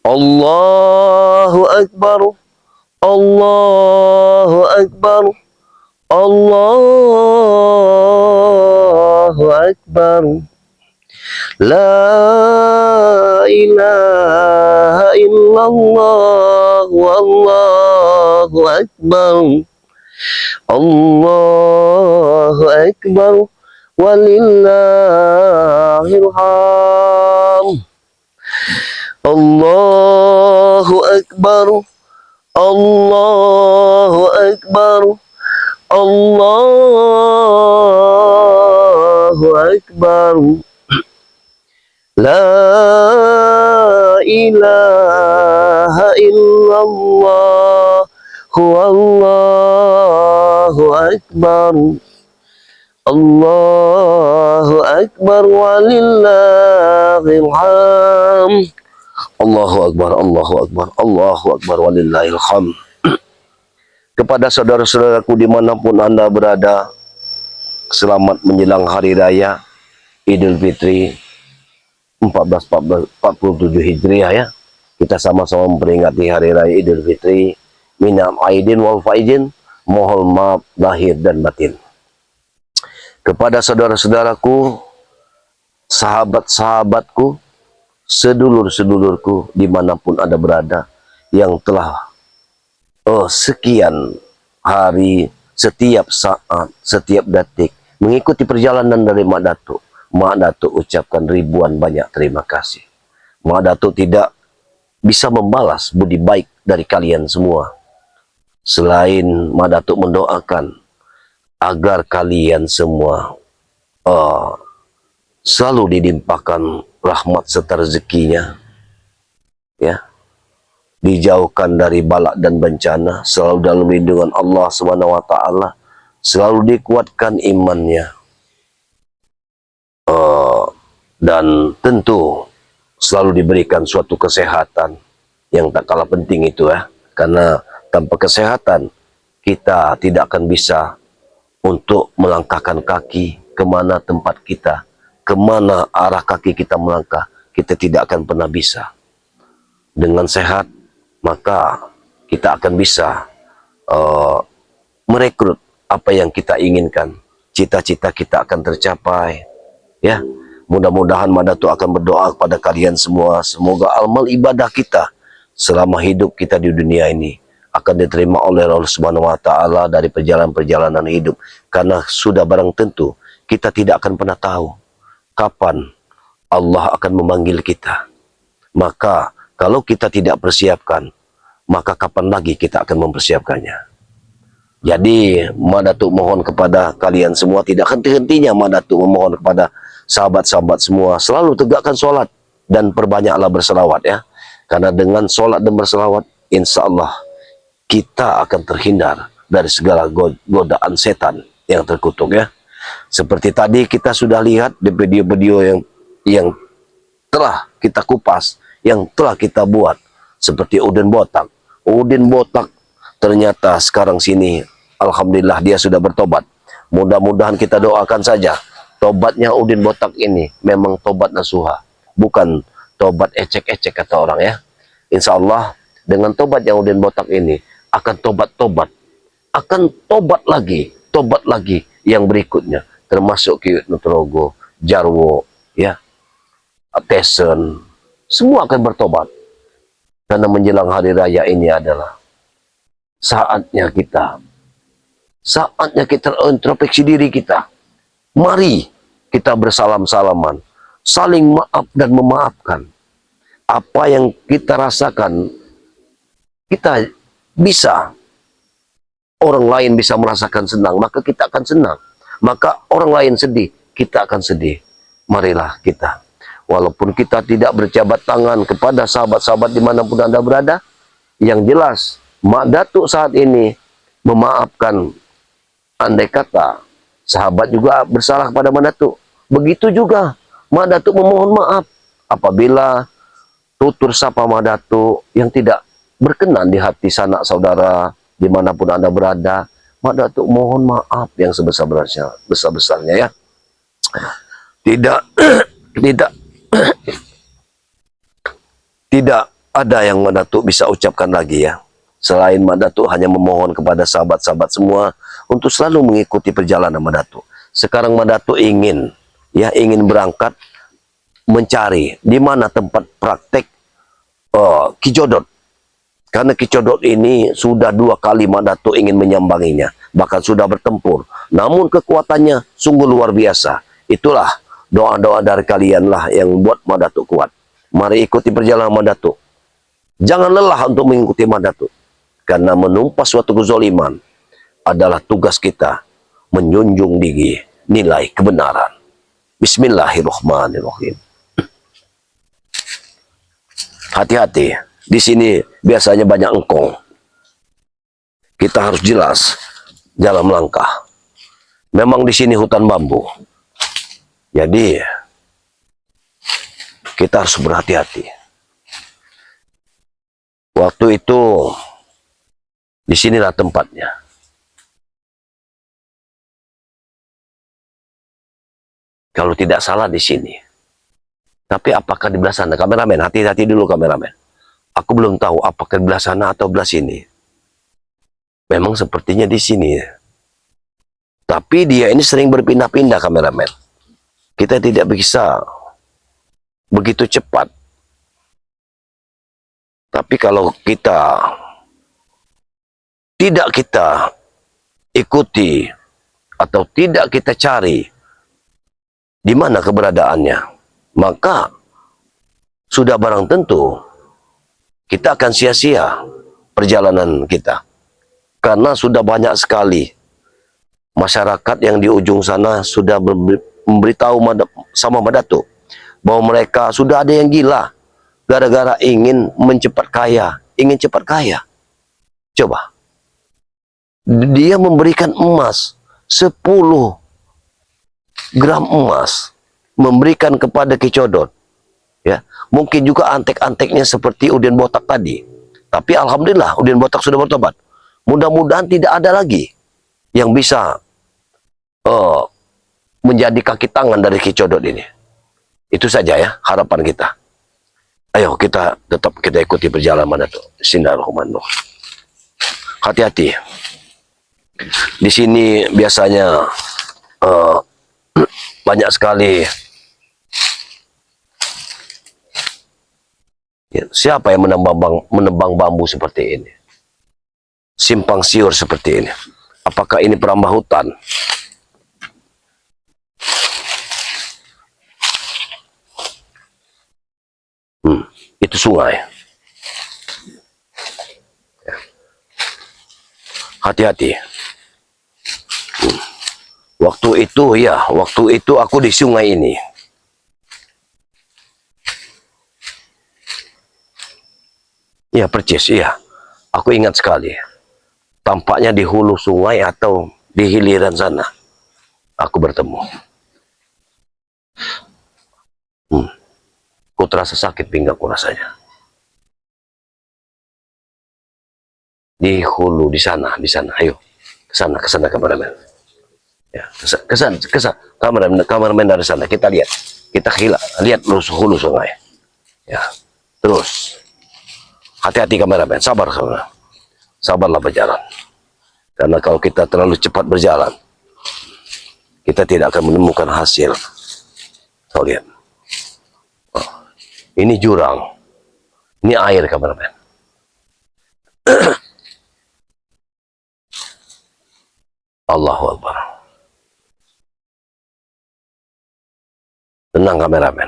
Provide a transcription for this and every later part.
Allahu Akbar, Allahu Akbar, Allahu Akbar. La ilaha illallah, wallahu akbar. Allahu akbar, walillahil hamd. Allahu akbar, Allahu akbar, Allahu akbar. La ilaha illallah, wallahu akbar. Allahu akbar, walillahil hamd. Allahu akbar, Allahu akbar, Allahu akbar, walillahil hamd. Kepada saudara-saudaraku dimanapun Anda berada, selamat menjelang Hari Raya Idul Fitri 1447 Hijriah ya. Kita sama-sama memperingati Hari Raya Idul Fitri. Minal aidin wal faizin, mohon maaf lahir dan batin. Kepada saudara-saudaraku, sahabat-sahabatku, sedulur-sedulurku dimanapun Anda berada, yang telah sekian hari, setiap saat, setiap detik mengikuti perjalanan dari Mak Datuk. Mak Datuk ucapkan ribuan banyak terima kasih. Mak Datuk tidak bisa membalas budi baik dari kalian semua, selain Mak Datuk mendoakan agar kalian semua selalu dilimpahkan rahmat serta rezekinya, ya, dijauhkan dari balak dan bencana, selalu dalam lindungan Allah SWT, selalu dikuatkan imannya, dan tentu selalu diberikan suatu kesehatan yang tak kalah penting itu ya. Karena tanpa kesehatan kita tidak akan bisa untuk melangkahkan kaki kemana tempat kita, kemana arah kaki kita melangkah, kita tidak akan pernah bisa. Dengan sehat maka kita akan bisa merekrut apa yang kita inginkan, cita-cita kita akan tercapai ya. Mudah-mudahan Mak Datuk akan berdoa kepada kalian semua, semoga amal ibadah kita selama hidup kita di dunia ini akan diterima oleh Allah Subhanahu wa taala dari perjalanan-perjalanan hidup. Karena sudah barang tentu kita tidak akan pernah tahu kapan Allah akan memanggil kita. Maka kalau kita tidak persiapkan, maka kapan lagi kita akan mempersiapkannya. Jadi Mak Datuk mohon kepada kalian semua, tidak henti-hentinya Mak Datuk memohon kepada sahabat-sahabat semua, selalu tegakkan sholat dan perbanyaklah berselawat ya. Karena dengan sholat dan berselawat, insya Allah kita akan terhindar dari segala godaan setan yang terkutuk ya. Seperti tadi kita sudah lihat di video-video yang telah kita kupas, yang telah kita buat, seperti Udin Botak. Udin Botak ternyata sekarang sini, alhamdulillah dia sudah bertobat. Mudah-mudahan kita doakan saja tobatnya Udin Botak ini memang tobat nasuha, bukan tobat ecek-ecek kata orang ya. Insya Allah dengan tobat yang Udin Botak ini akan tobat-tobat, akan tobat lagi yang berikutnya, termasuk Kiwit Nutrogo, Jarwo, ya, Tesen, semua akan bertobat. Karena menjelang hari raya ini adalah saatnya kita introspeksi diri kita. Mari kita bersalam-salaman, saling maaf dan memaafkan. Apa yang kita rasakan, kita bisa, orang lain bisa merasakan senang, maka kita akan senang. Maka orang lain sedih, kita akan sedih. Marilah kita, walaupun kita tidak berjabat tangan kepada sahabat-sahabat dimanapun Anda berada, yang jelas Mak Datuk saat ini memaafkan. Andai kata sahabat juga bersalah kepada Mak Datuk, begitu juga Mak Datuk memohon maaf apabila tutur sapa Mak Datuk yang tidak berkenan di hati sanak saudara dimanapun Anda berada. Mak Datuk mohon maaf yang sebesar-besarnya ya. Tidak ada yang Mak Datuk bisa ucapkan lagi ya? Selain Mak Datuk hanya memohon kepada sahabat-sahabat semua untuk selalu mengikuti perjalanan Mak Datuk. Sekarang Mak Datuk ingin berangkat mencari di mana tempat praktek Kicodot. Karena Kicodot ini sudah 2 kali Mak Datuk ingin menyambanginya, bahkan sudah bertempur. Namun kekuatannya sungguh luar biasa. Itulah doa-doa dari kalian lah yang buat Mak Datuk kuat. Mari ikuti perjalanan Mak Datuk. Jangan lelah untuk mengikuti Mak Datuk. Karena menumpas suatu kezaliman adalah tugas kita menjunjung tinggi nilai kebenaran. Bismillahirrahmanirrahim. Hati-hati. Di sini biasanya banyak engkong. Kita harus jelas dalam langkah. Memang di sini hutan bambu. Jadi kita harus berhati-hati. Waktu itu di sinilah tempatnya. Kalau tidak salah di sini. Tapi apakah di belah sana? Kameramen, hati-hati dulu kameramen. Aku belum tahu apakah di belah sana atau belah sini. Memang sepertinya di sini. Tapi dia ini sering berpindah-pindah kameramen. Kita tidak bisa begitu cepat. Tapi kalau kita tidak kita ikuti atau tidak kita cari di mana keberadaannya, maka sudah barang tentu kita akan sia-sia perjalanan kita. Karena sudah banyak sekali masyarakat yang di ujung sana sudah memberitahu sama Mak Datuk bahwa mereka sudah ada yang gila gara-gara ingin cepat kaya. Coba. Dia memberikan emas 10 gram emas, memberikan kepada Kicodot. Ya, mungkin juga antek-anteknya seperti Udin Botak tadi. Tapi alhamdulillah Udin Botak sudah bertobat. Mudah-mudahan tidak ada lagi yang bisa menjadi kaki tangan dari Kicodot ini. Itu saja ya harapan kita. Ayo kita ikuti perjalanan Mak Datuk. Bismillahirrahmanirrahim. Hati-hati. Di sini biasanya banyak sekali. Ya, siapa yang menebang bambu seperti ini? Simpang siur seperti ini. Apakah ini perambah hutan? Itu sungai. Hati-hati. Waktu itu aku di sungai ini. Ya, percis, iya. Aku ingat sekali. Tampaknya di hulu sungai atau di hiliran sana. Aku bertemu. Ku terasa sakit pinggangku rasanya. Di hulu, di sana. Ayo. Ke sana kameramen. Ya, ke sana. Kameramen dari sana. Kita lihat. Lihat hulu sungai. Ya. Terus. Hati-hati kameramen, sabarlah berjalan. Karena kalau kita terlalu cepat berjalan, kita tidak akan menemukan hasil. Kau lihat, ini jurang, ini air kameramen. Allahu Akbar. Tenang kameramen,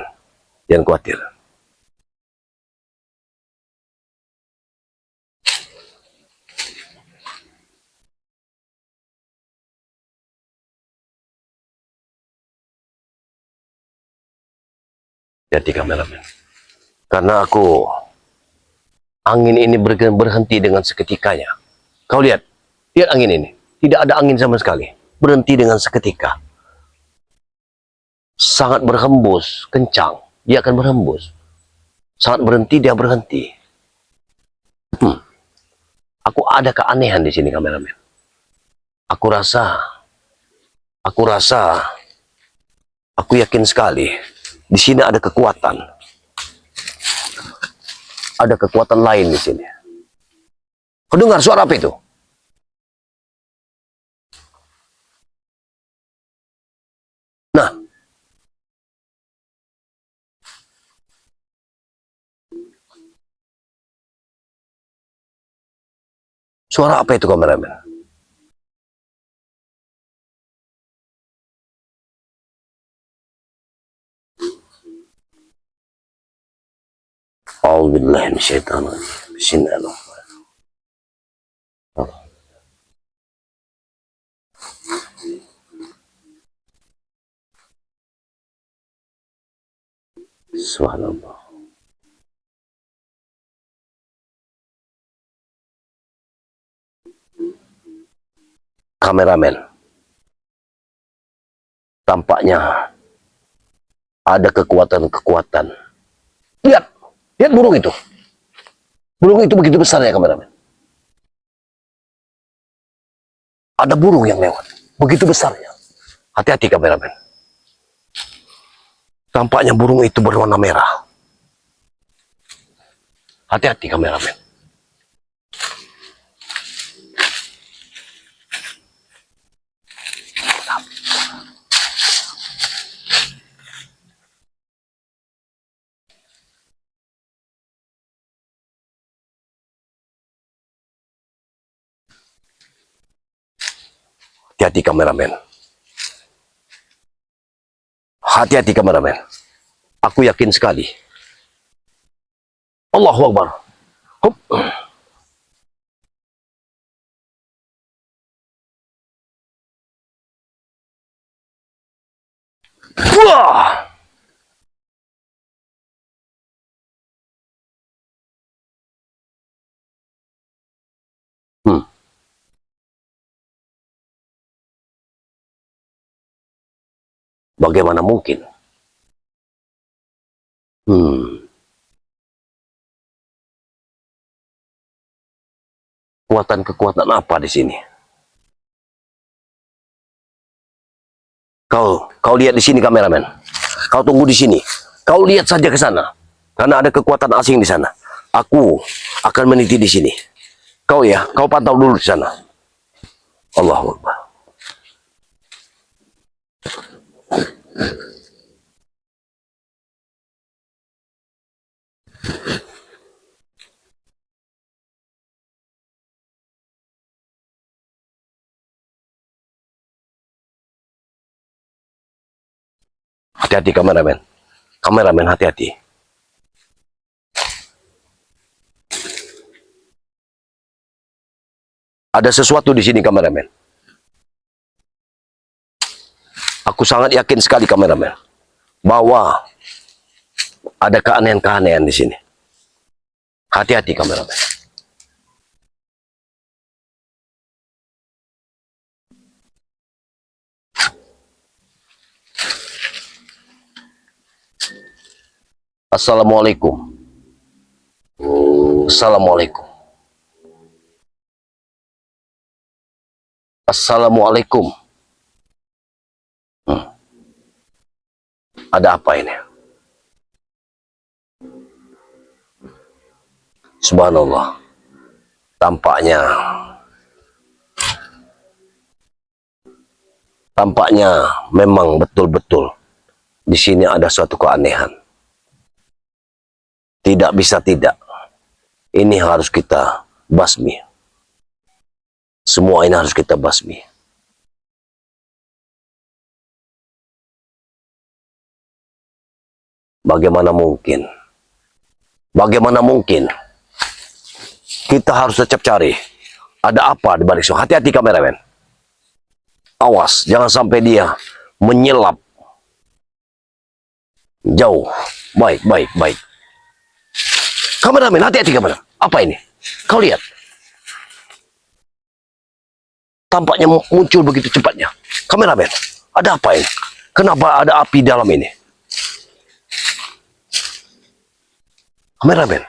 jangan khawatir. Jadi kameramen, karena angin ini berhenti dengan seketikanya. Kau lihat angin ini, tidak ada angin sama sekali, berhenti dengan seketika. Sangat berhembus, kencang, dia akan berhembus. Sangat berhenti, dia berhenti. Aku ada keanehan di sini kameramen. Aku yakin sekali. Di sini ada kekuatan. ada kekuatan lain di sini. Kau dengar suara apa itu? Nah, suara apa itu kameramen? A'udzubillahi minasyaitonirrajim. Bismillahirrahmanirrahim. Subhanallah. Kameramen, tampaknya ada kekuatan-kekuatan. Lihat, lihat burung itu. Burung itu begitu besar ya kameramen. Ada burung yang lewat, begitu besarnya. Hati-hati kameramen. Tampaknya burung itu berwarna merah. Hati-hati kameramen. Hati-hati kameramen. Hati-hati kameramen. Aku yakin sekali. Allahu Akbar. Hup. Wah. Hmm. Bagaimana mungkin? Kekuatan-kekuatan apa di sini? Kau lihat di sini kameramen. Kau tunggu di sini. Kau lihat saja ke sana. Karena ada kekuatan asing di sana. Aku akan meniti di sini. Kau pantau dulu di sana. Allahu Akbar. Hati-hati kameramen. Kameramen hati-hati. Ada sesuatu di sini kameramen. Aku sangat yakin sekali kameramen. Bahwa ada keanehan-keanehan di sini. Hati-hati kameramen. Assalamualaikum. Assalamualaikum. Assalamualaikum. Ada apa ini? Subhanallah. Tampaknya memang betul-betul di sini ada suatu keanehan. Tidak bisa tidak. Ini harus kita basmi. Semua ini harus kita basmi. Bagaimana mungkin? Bagaimana mungkin? Kita harus tetap cari. Ada apa di balik semua? Hati-hati kameramen. Awas, jangan sampai dia menyelap jauh. Baik, baik, baik. Kameramen, hati-hati kameramen. Apa ini? Kau lihat. Tampaknya muncul begitu cepatnya. Kameramen, ada apa ini? Kenapa ada api dalam ini? Kameramen,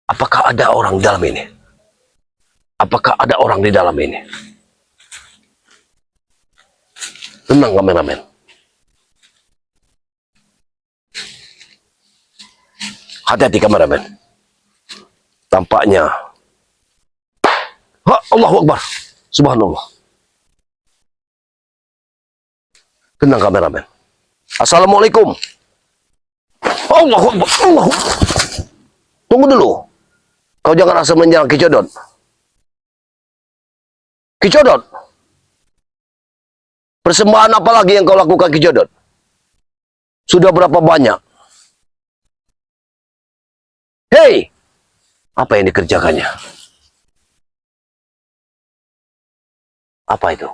apakah ada orang di dalam ini? Apakah ada orang di dalam ini? Tenang kameramen. Hati-hati kameramen. Tampaknya. Allahu Akbar. Subhanallah. Tenang kameramen. Assalamualaikum. Allahu Akbar. Allahu. Tunggu dulu. Kau jangan asal menyerang Kicodot. Kicodot. Persembahan apa lagi yang kau lakukan Kicodot? Sudah berapa banyak? Hei! Apa yang dikerjakannya? Apa itu?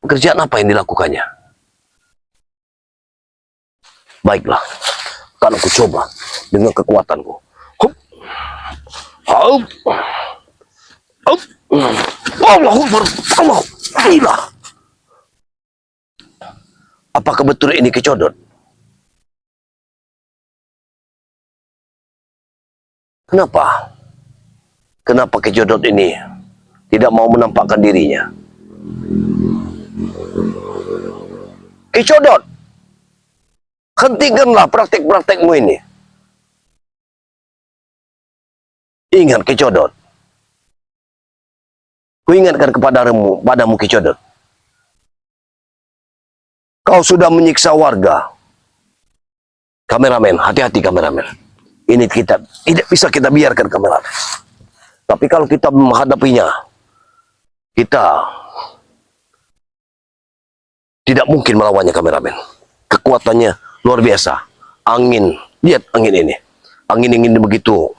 Pekerjaan apa yang dilakukannya? Baiklah, akan aku coba dengan kekuatanku. Hup. Hup. Hup. Allahu Akbar. Allah. Gila. Apakah betul ini Kicodot? Kenapa? Kenapa Kicodot ini tidak mau menampakkan dirinya? Kicodot, hentikanlah praktek-praktekmu ini. Ingat Kicodot. Kuingatkan padamu Kicodot. Kau sudah menyiksa warga. Kameramen, hati-hati kameramen. Ini kita tidak bisa kita biarkan kameramen. Tapi kalau kita menghadapinya, kita tidak mungkin melawannya kameramen. Kekuatannya luar biasa. Angin, lihat angin ini. Angin ini begitu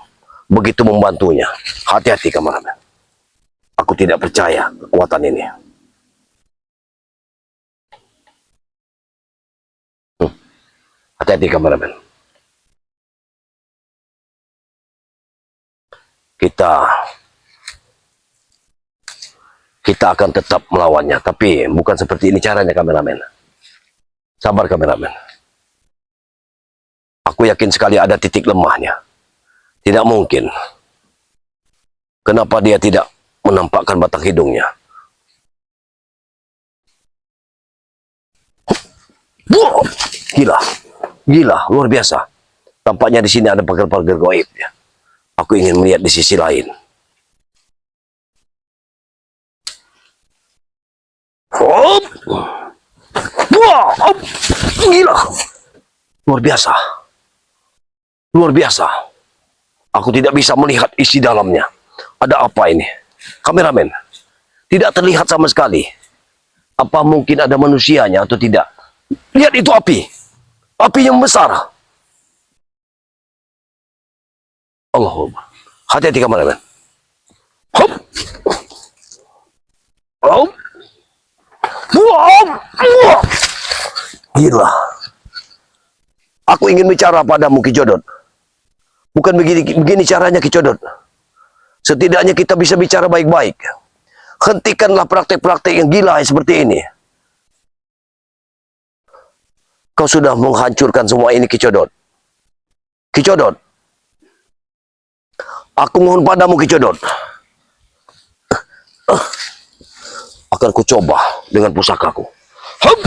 membantunya. Hati-hati kameramen. Aku tidak percaya kekuatan ini. Hati-hati kameramen. Kita akan tetap melawannya, tapi bukan seperti ini caranya kameramen. Sabar kameramen. Aku yakin sekali ada titik lemahnya. Tidak mungkin. Kenapa dia tidak menampakkan batang hidungnya? Gila, gila, luar biasa. Tampaknya di sini ada pagar-pagar gaib ya. Aku ingin melihat di sisi lain. Hop. Wah, hop. Gila. Luar biasa. Luar biasa. Aku tidak bisa melihat isi dalamnya. Ada apa ini? Kameramen. Tidak terlihat sama sekali. Apa mungkin ada manusianya atau tidak? Lihat itu api. Api yang besar. Allahumma. Hati-hati kameramen. Hop. Hop. Wah. Gila. Aku ingin bicara padamu Kicodot. Bukan begini caranya Kicodot. Setidaknya kita bisa bicara baik-baik. Hentikanlah praktek-praktek yang gila seperti ini. Kau sudah menghancurkan semua ini Kicodot. Kicodot. Aku mohon padamu Kicodot. Akan kucoba dengan pusakaku. Hup.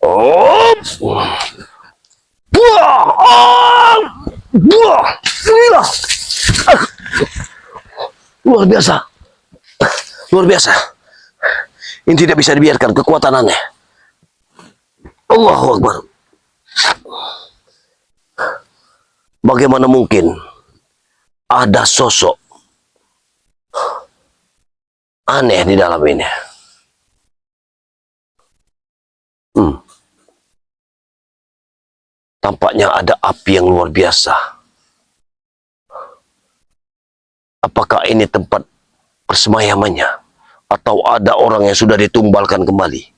Hop. Buah. Buah. Gila. Luar biasa. Luar biasa. Ini tidak bisa dibiarkan kekuatan aneh. Allahu Akbar. Bagaimana mungkin ada sosok aneh di dalam ini? Tampaknya ada api yang luar biasa. Apakah ini tempat persemayamannya? Atau ada orang yang sudah ditumbalkan kembali?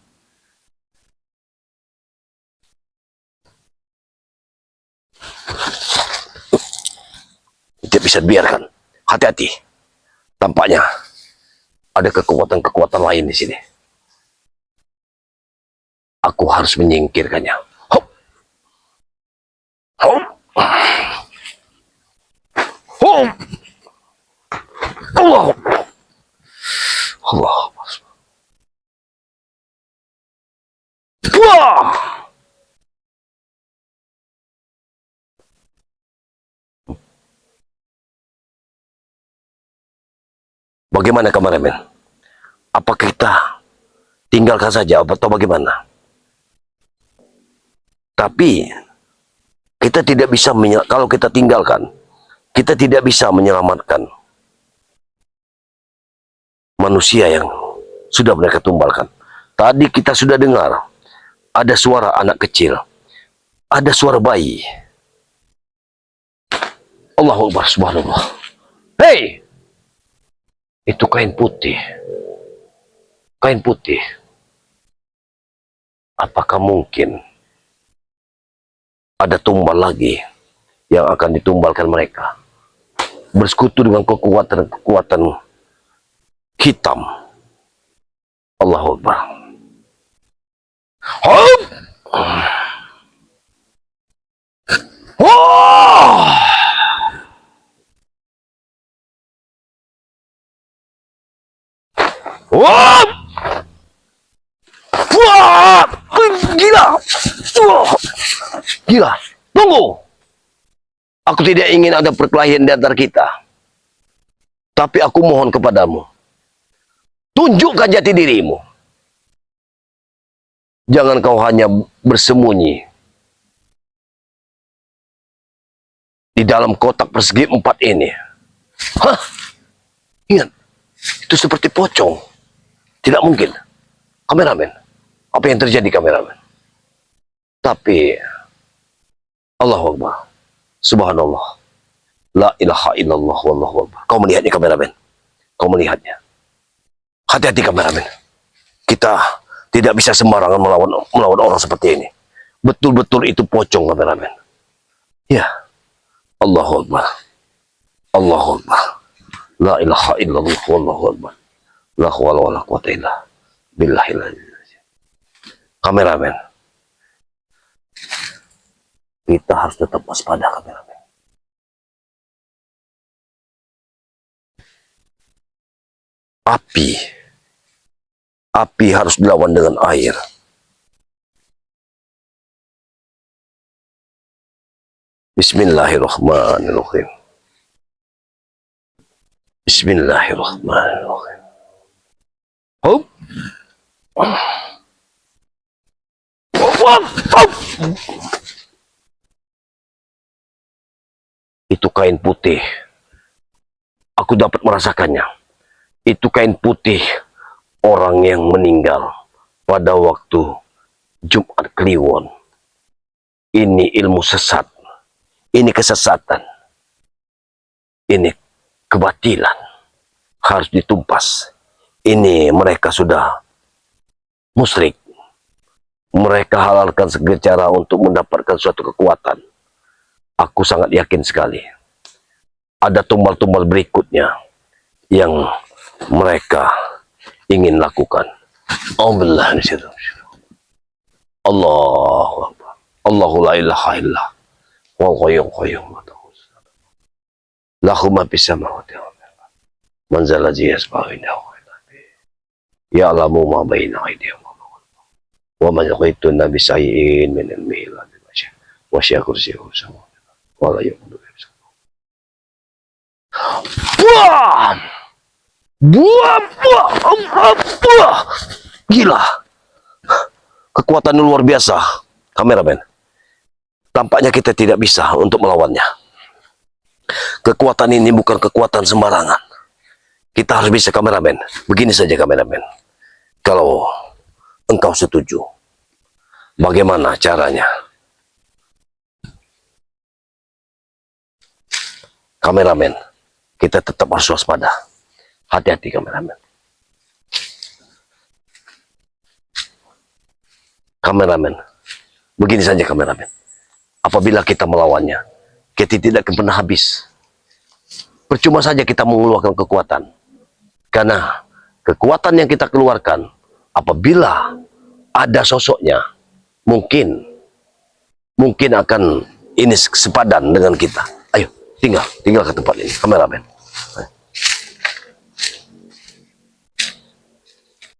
Tidak bisa dibiarkan. Hati-hati. Tampaknya ada kekuatan-kekuatan lain di sini. Aku harus menyingkirkannya. Hop. Hop. Hop. Allah. Allah. Wah. Bagaimana kameramen? Apa kita tinggalkan saja atau bagaimana? Tapi kita tidak bisa, kalau kita tinggalkan, kita tidak bisa menyelamatkan manusia yang sudah mereka tumbalkan. Tadi kita sudah dengar ada suara anak kecil, ada suara bayi. Allahu Akbar, subhanallah. Hei! Itu kain putih. Kain putih. Apakah mungkin ada tumbal lagi yang akan ditumbalkan mereka? Bersekutu dengan kekuatan hitam. Allahu Akbar. Hop! Oh! Wah! Wah! Gila! Wah! Gila! Tunggu! Aku tidak ingin ada perkelahian di antara kita. Tapi aku mohon kepadamu. Tunjukkan jati dirimu. Jangan kau hanya bersembunyi di dalam kotak persegi 4 ini. Hah? Ingat, itu seperti pocong. Tidak mungkin. Kameramen, apa yang terjadi kameramen? Tapi Allahu Akbar, subhanallah, la ilaha illallah, wallahu akbar. Kau melihatnya kameramen? Kau melihatnya? Hati-hati kameramen. Kita tidak bisa sembarangan melawan orang seperti ini. Betul-betul itu pocong kameramen. Ya. Allahu Akbar. Allahu Akbar. La ilaha illallah, wallahu akbar. La hawla wala quwata illa billahil azim. Kameramen, kita harus tetap waspada kameramen. Api harus dilawan dengan air. Bismillahirrahmanirrahim. Bismillahirrahmanirrahim. Hop. Itu kain putih. Aku dapat merasakannya. Itu kain putih orang yang meninggal pada waktu Jumat Kliwon. Ini ilmu sesat. Ini kesesatan. Ini kebatilan. Harus ditumpas. Ini mereka sudah musyrik. Mereka halalkan segala cara untuk mendapatkan suatu kekuatan. Aku sangat yakin sekali. Ada tumbal-tumbal berikutnya yang mereka ingin lakukan. Allahu Akbar. Allahu la ilaha illallah. Wal qayyum. Lahu ma fis samawati wal ardi. Man zal ladzi yasma'u indahu. Ya'lamu ma baina aydihim wa ma yaqitu nabi sayyin min ilmihi la bimasya wa sya kursiyyuhu samawati wa la yuqdu. Buah. Gila. Kekuatan luar biasa, kameramen. Tampaknya kita tidak bisa untuk melawannya. Kekuatan ini bukan kekuatan sembarangan. Kita harus bisa kameramen. Begini saja kameramen. Kalau engkau setuju, bagaimana caranya? Kameramen, kita tetap harus waspada. Hati-hati kameramen. Kameramen, begini saja kameramen. Apabila kita melawannya, kita tidak akan pernah habis. Percuma saja kita mengeluarkan kekuatan. Karena kekuatan yang kita keluarkan, apabila ada sosoknya, mungkin akan ini sepadan dengan kita. Ayo, tinggal ke tempat ini, kameramen.